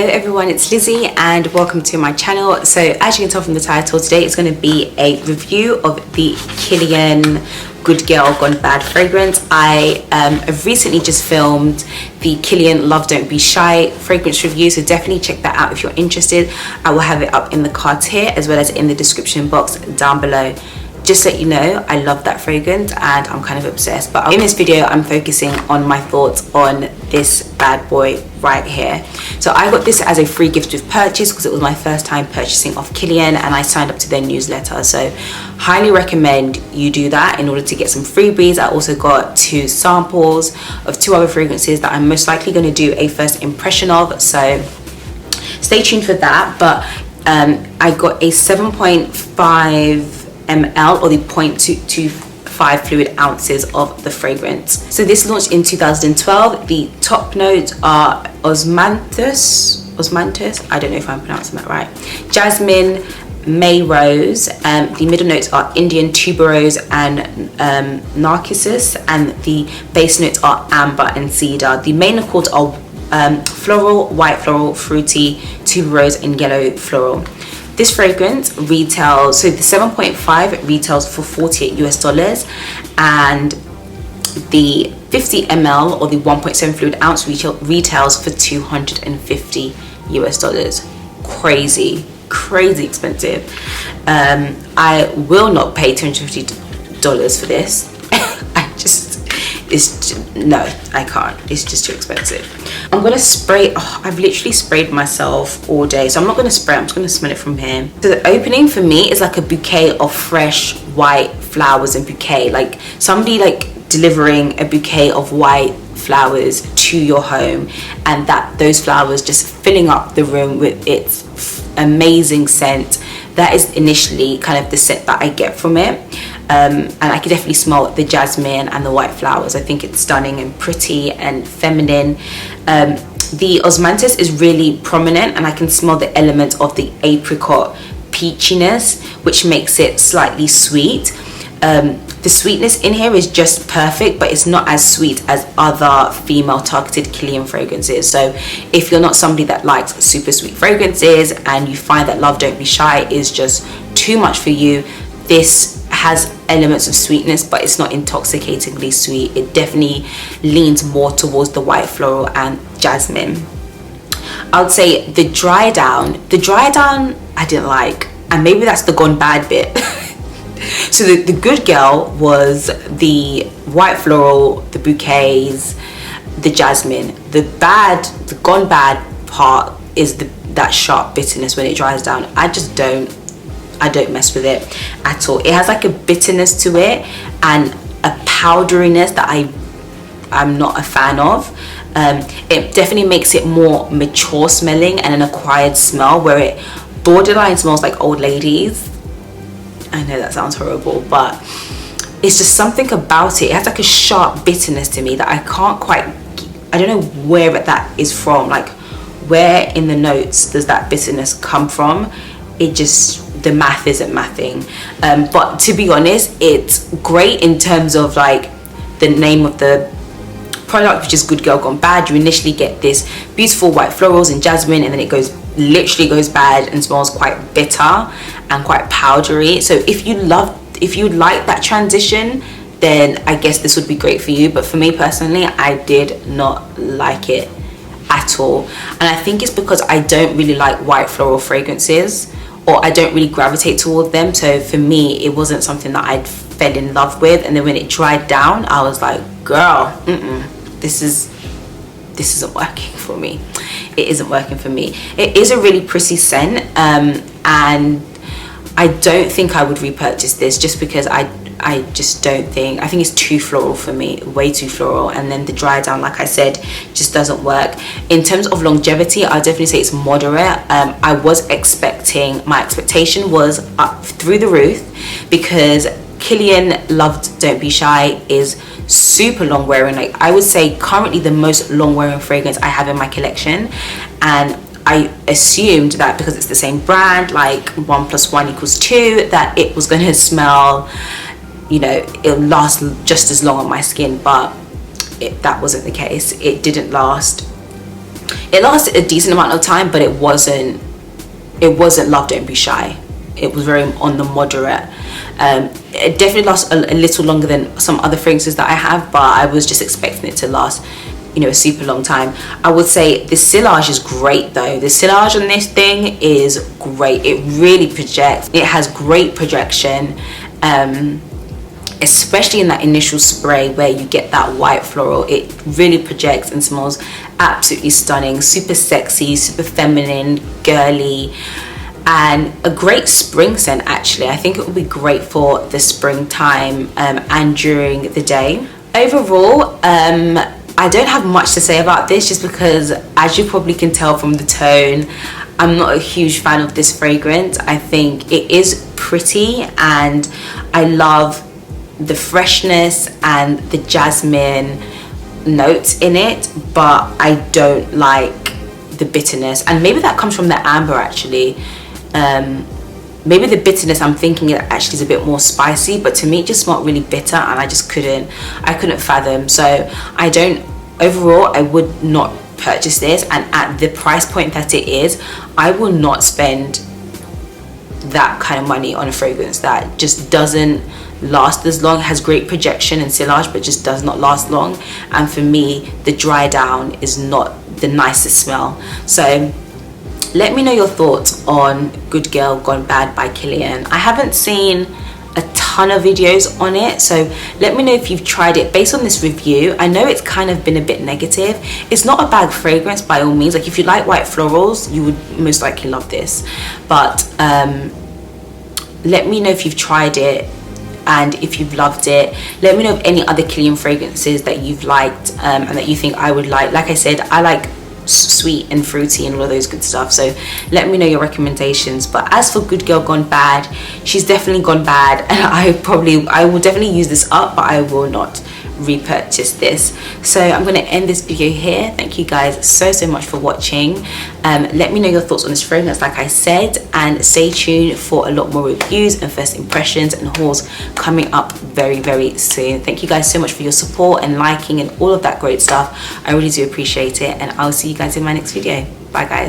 Hello everyone, it's Lizzie and welcome to my channel. So as you can tell from the title, today it's going to be a review of the Kilian Good Girl Gone Bad fragrance. I have recently just filmed the Kilian Love Don't Be Shy fragrance review, so definitely check that out if you're interested. I will have it up in the cards here as well as in the description box down below. Just so you know, I love that fragrance and I'm kind of obsessed. But in this video, I'm focusing on my thoughts on this bad boy right here. So I got this as a free gift with purchase because it was my first time purchasing off Kilian and I signed up to their newsletter. So highly recommend you do that in order to get some freebies. I also got 2 samples of 2 other fragrances that I'm most likely going to do a first impression of. So stay tuned for that. But I got a 7.5 ml or the 0.225 fluid ounces of the fragrance. So this launched in 2012. The top notes are osmanthus, I don't know if I'm pronouncing that right, jasmine, May rose. The middle notes are Indian tuberose and narcissus, and the base notes are amber and cedar. The main accords are floral, white floral, fruity, tuberose and yellow floral. This fragrance retails, so the 7.5 retails for $48 US, and the 50 ml or the 1.7 fluid ounce retails for $250 US. Crazy expensive. I will not pay $250 for this. No, I can't. It's just too expensive. I'm gonna spray. I've literally sprayed myself all day, so I'm not gonna spray. I'm just gonna smell it from here. So the opening for me is like a bouquet of fresh white flowers and bouquet, like somebody like delivering a bouquet of white flowers to your home, and those flowers just filling up the room with its amazing scent. That is initially kind of the scent that I get from it. And I can definitely smell the jasmine and the white flowers. I think it's stunning and pretty and feminine. The osmanthus is really prominent, and I can smell the element of the apricot peachiness, which makes it slightly sweet. The sweetness in here is just perfect, but it's not as sweet as other female targeted Kilian fragrances. So if you're not somebody that likes super sweet fragrances and you find that Love Don't Be Shy is just too much for you, this has elements of sweetness, but it's not intoxicatingly sweet. It definitely leans more towards the white floral and jasmine. I would say the dry down I didn't like, and maybe that's the gone bad bit. So the good girl was the white floral, the bouquets, the jasmine. The gone bad part is that sharp bitterness when it dries down. I don't mess with it at all. It has like a bitterness to it and a powderiness that I'm not a fan of. It definitely makes it more mature smelling and an acquired smell, where it borderline smells like old ladies. I know that sounds horrible, but it's just something about it. It has like a sharp bitterness to me that I don't know where that is from. Like, where in the notes does that bitterness come from? The math isn't mathing. But to be honest, it's great in terms of like the name of the product, which is Good Girl Gone Bad. You initially get this beautiful white florals and jasmine, and then it literally goes bad and smells quite bitter and quite powdery. So if you like that transition, then I guess this would be great for you. But for me personally, I did not like it at all, and I think it's because I don't really like white floral fragrances, or I don't really gravitate toward them. So for me, it wasn't something that I fell in love with. And then when it dried down, I was like, girl, this isn't working for me. It isn't working for me. It is a really pretty scent, and I don't think I would repurchase this just because I think it's too floral for me, way too floral. And then the dry down, like I said, just doesn't work. In terms of longevity, I definitely say it's moderate. My expectation was up through the roof, because Kilian Love Don't Be Shy is super long wearing. Like, I would say currently the most long wearing fragrance I have in my collection, and I assumed that because it's the same brand, like 1 + 1 = 2, that it was going to smell, it'll last just as long on my skin. But that wasn't the case. It didn't last. It lasted a decent amount of time, but it wasn't Love Don't Be Shy. It was very on the moderate. It definitely lasted a little longer than some other fragrances that I have, but I was just expecting it to last, you know, a super long time. I would say the sillage is great though. The sillage on this thing is great. It really projects. It has great projection, especially in that initial spray where you get that white floral. It really projects and smells absolutely stunning, super sexy, super feminine, girly, and a great spring scent. Actually, I think it would be great for the springtime and during the day. Overall, I don't have much to say about this, just because, as you probably can tell from the tone, I'm not a huge fan of this fragrance. I think it is pretty and I love the freshness and the jasmine notes in it, but I don't like the bitterness, and maybe that comes from the amber actually. Maybe the bitterness, I'm thinking it actually is a bit more spicy, but to me it just smelled really bitter and I just couldn't fathom. So overall I would not purchase this, and at the price point that it is, I will not spend that kind of money on a fragrance that just doesn't last as long. It has great projection and sillage, but just does not last long, and for me the dry down is not the nicest smell. So let me know your thoughts on Good Girl Gone Bad by Kilian. I haven't seen a ton of videos on it, so let me know if you've tried it based on this review. I know it's kind of been a bit negative. It's not a bad fragrance by all means. Like, if you like white florals, you would most likely love this, but let me know if you've tried it and if you've loved it. Let me know of any other Kilian fragrances that you've liked and that you think I would like. Like I said, I like sweet and fruity and all of those good stuff, so let me know your recommendations. But as for Good Girl Gone Bad, she's definitely gone bad, and I will definitely use this up, but I will not repurchase this. So I'm going to end this video here. Thank you guys so much for watching. Let me know your thoughts on this fragrance, like I said, and stay tuned for a lot more reviews and first impressions and hauls coming up very soon. Thank you guys so much for your support and liking and all of that great stuff. I really do appreciate it, and I'll see you guys in my next video. Bye guys.